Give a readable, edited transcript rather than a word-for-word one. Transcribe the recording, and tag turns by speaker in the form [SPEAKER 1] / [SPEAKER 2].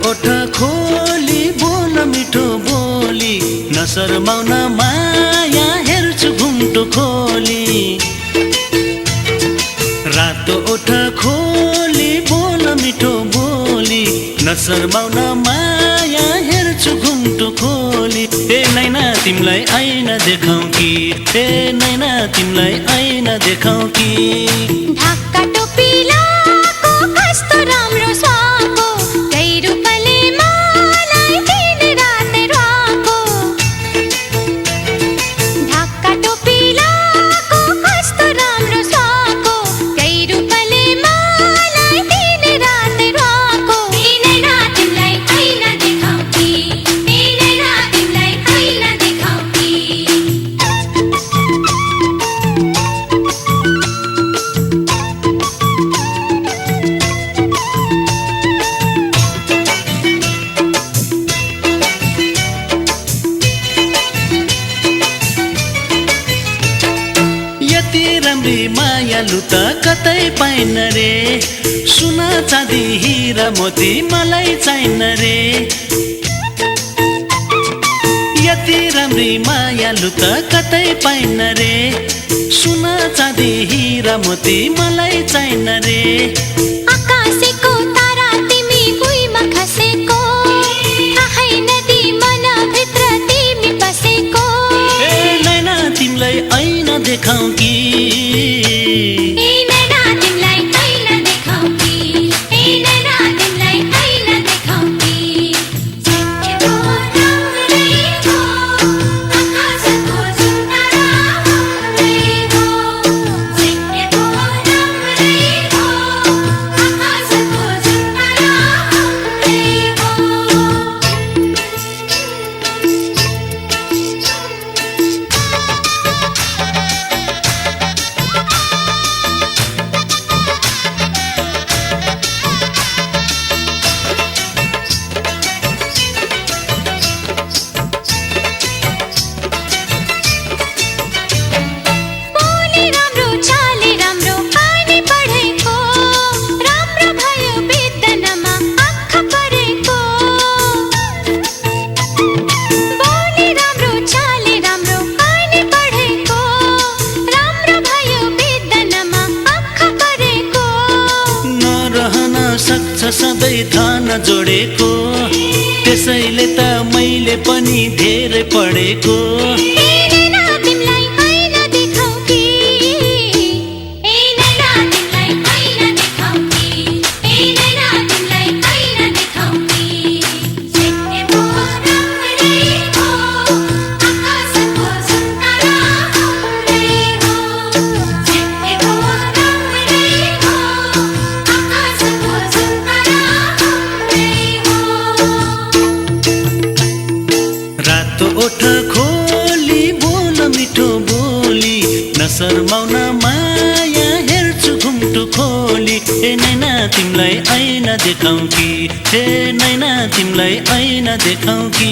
[SPEAKER 1] ओठ खोली बोल मिठो बोली नशर्माउन माया हेर्छु घुम्टो खोली रातो ओठ खोली बोल मिठो बोली नशर्माउन माया हेर्छु घुम्टो खोली ए नैना तिमीलाई ऐना देखाउँ कि ए नैना तिमीलाई ऐना देखाउँ कि
[SPEAKER 2] ढाका टोपी लाको कस्तो राम्रो स्वाको गैरूपले मलाई दिन रात राको ढाका टोपी लाको कस्तो राम्रो स्वाको गैरूपले मलाई दिन रात राको नैना तिमीलाई ऐना देखाउँ कि नैना तिमीलाई ऐना देखाउँ कि
[SPEAKER 1] यति राम्री मायालु त कतै पाइन रे सुना चाँदी हिरा मोती मलाई चाहिन रे यति राम्री मायालु त कतै पाइन रे सुना चाँदी हिरा मोती मलाई चाहिन रे
[SPEAKER 2] आकाशको तारा तिमी भुइँमा खसेको आँखै नदी मनभित्र तिमी बसेको
[SPEAKER 1] ए नैना तिमीलाई ऐना देखाउँ कि
[SPEAKER 2] ए नैना तिमीलाई ऐना देखाउँ कि ए नैना तिमीलाई ऐना देखाउँ कि झिक्केको राम्रै हो आकाशको जुन तारा हाम्रै हो झिक्केको राम्रै हो आकाशको जुन तारा हाम्रै हो बोली राम्रो चाली राम्रो पानी पढेको राम्रो भयो विद्यानमा आँखा परेको बोली राम्रो चाली राम्रो पानी पढेको राम्रो भयो विद्यानमा आँखा परेको
[SPEAKER 1] नरहन सक्छ सधैँ थान जोडेको त्यसैले त मैले पनि धेरै पढेको
[SPEAKER 2] ए नैना तिमीलाई ऐना देखाउँ कि ए नैना तिमीलाई ऐना देखाउँ कि ए नैना तिमीलाई ऐना देखाउँ कि झिक्केको राम्रै हो आकाशको जुन तारा हाम्रै हो झिक्केको राम्रै हो आकाशको जुन तारा हाम्रै हो
[SPEAKER 1] रातो ओठ खोली बोल मिठो बोली नशर्माउन माया हेर्छु घुम्टो खोली ए नैना तिमीलाई ऐना देखाउँ कि ए नैना तिमीलाई ऐना देखाउँ कि